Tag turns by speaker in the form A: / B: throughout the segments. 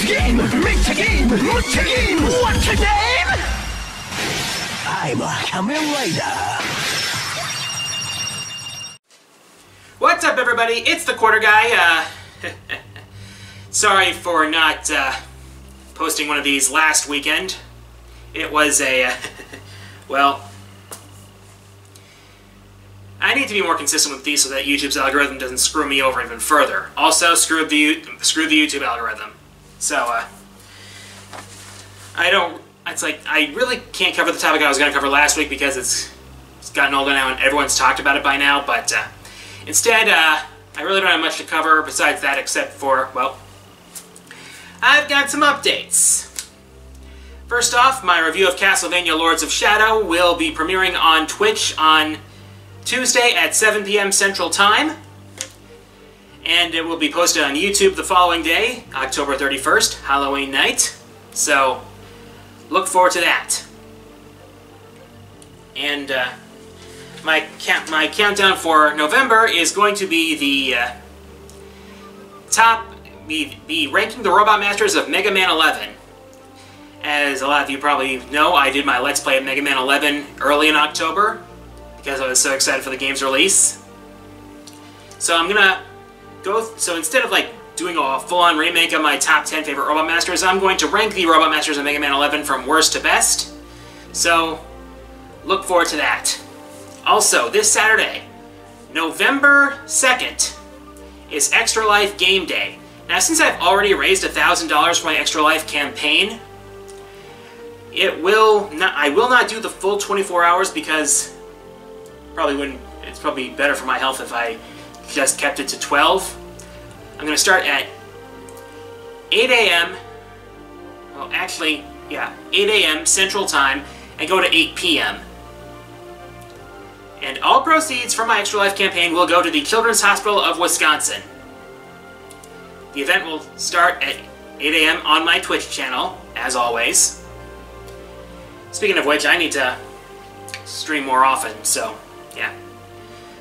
A: game, make a game, what's a game, what's a name? I'm a Kamen Rider.
B: What's up, everybody? It's the Quarter Guy. Sorry for not posting one of these last weekend. It was a well, I need to be more consistent with these so that YouTube's algorithm doesn't screw me over even further. Also, screw the YouTube algorithm. So I really can't cover the topic I was going to cover last week because it's gotten older now and everyone's talked about it by now, but instead, I really don't have much to cover besides that, except for, well, I've got some updates. First off, my review of Castlevania Lords of Shadow will be premiering on Twitch on Tuesday at 7 p.m. Central Time. And it will be posted on YouTube the following day, October 31st, Halloween night. So, look forward to that. And my countdown for November is going to be the ranking the Robot Masters of Mega Man 11. As a lot of you probably know, I did my Let's Play of Mega Man 11 early in October because I was so excited for the game's release. So I'm gonna so instead of like doing a full-on remake of my top 10 favorite Robot Masters, I'm going to rank the Robot Masters of Mega Man 11 from worst to best. So look forward to that. Also, this Saturday, November 2nd, is Extra Life Game Day. Now, since I've already raised $1,000 for my Extra Life campaign, I will not do the full 24 hours because it's probably better for my health if I just kept it to 12. I'm going to start at 8 a.m. Well, actually, yeah, 8 a.m. Central Time and go to 8 p.m. And all proceeds from my Extra Life campaign will go to the Children's Hospital of Wisconsin. The event will start at 8 a.m. on my Twitch channel, as always. Speaking of which, I need to stream more often, so, yeah.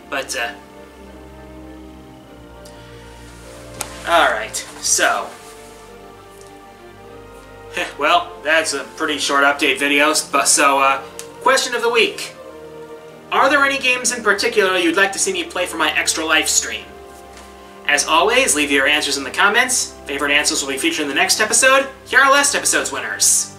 B: But, alright, so. Well, that's a pretty short update video, so, question of the week. Are there any games in particular you'd like to see me play for my Extra Life stream? As always, leave your answers in the comments. Favorite answers will be featured in the next episode. Here are last episode's winners.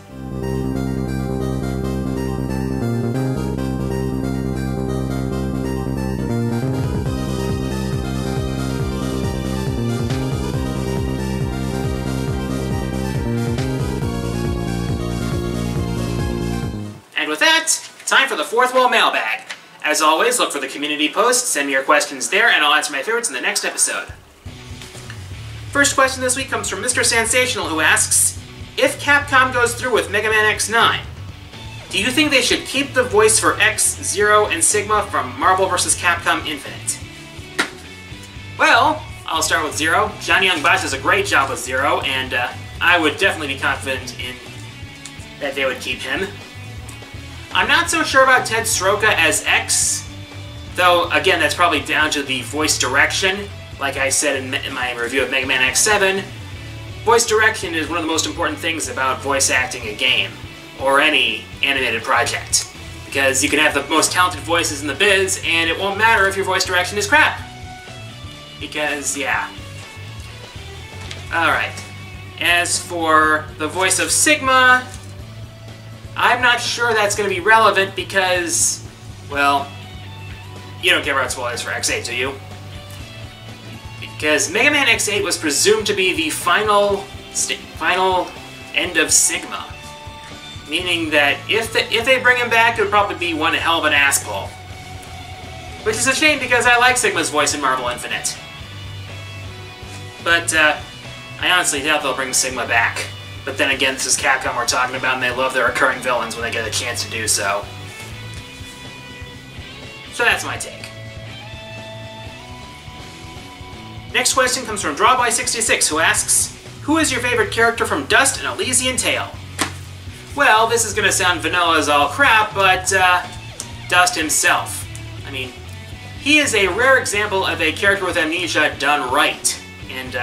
B: And with that, time for the Fourth Wall Mailbag. As always, look for the community post, send me your questions there, and I'll answer my favorites in the next episode. First question this week comes from Mr. Sensational, who asks, if Capcom goes through with Mega Man X9, do you think they should keep the voice for X, Zero, and Sigma from Marvel vs. Capcom Infinite? Well, I'll start with Zero. Johnny Young Bosch does a great job with Zero, and I would definitely be confident in that they would keep him. I'm not so sure about Ted Soroka as X, though, again, that's probably down to the voice direction. Like I said in my review of Mega Man X7, voice direction is one of the most important things about voice acting a game, or any animated project. Because you can have the most talented voices in the biz, and it won't matter if your voice direction is crap. Because, yeah. Alright. As for the voice of Sigma, I'm not sure that's going to be relevant because, well, you don't care about spoilers for X8, do you? Because Mega Man X8 was presumed to be the final end of Sigma. Meaning that if they bring him back, it would probably be one hell of an asspull. Which is a shame because I like Sigma's voice in Marvel Infinite. But, I honestly doubt they'll bring Sigma back. But then again, this is Capcom we're talking about, and they love their recurring villains when they get a chance to do so. So that's my take. Next question comes from Drawboy66, who asks, who is your favorite character from Dust and Elysian Tale? Well, this is gonna sound vanilla as all crap, but, Dust himself. I mean, he is a rare example of a character with amnesia done right. And,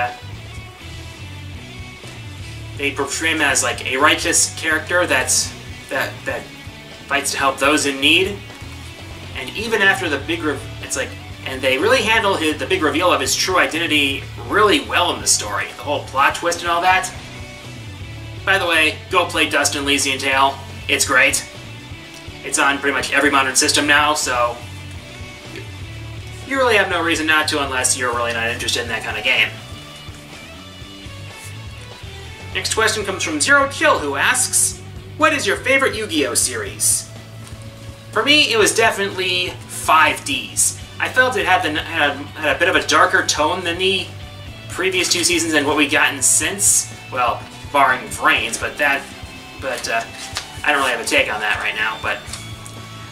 B: They portray him as like a righteous character that fights to help those in need. And even after the big and they really handle the big reveal of his true identity really well in the story. The whole plot twist and all that. By the way, go play Dust and Elysian Tail. It's great. It's on pretty much every modern system now, so you really have no reason not to unless you're really not interested in that kind of game. Next question comes from Zero Kill, who asks, what is your favorite Yu-Gi-Oh series? For me, it was definitely 5Ds. I felt it had a bit of a darker tone than the previous two seasons and what we've gotten since. Well, barring Vrains, but I don't really have a take on that right now. But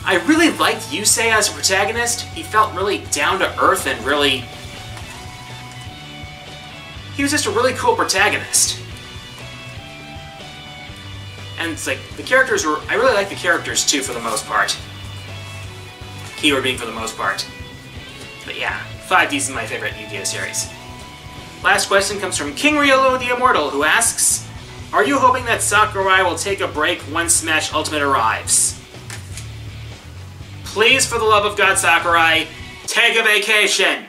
B: I really liked Yusei as a protagonist. He felt really down to earth and really... he was just a really cool protagonist. And it's like, the characters were... I really like the characters too, for the most part. Keyword being for the most part. But yeah, 5Ds is my favorite Yu-Gi-Oh series. Last question comes from King Riolo the Immortal, who asks, are you hoping that Sakurai will take a break once Smash Ultimate arrives? Please, for the love of God, Sakurai, take a vacation!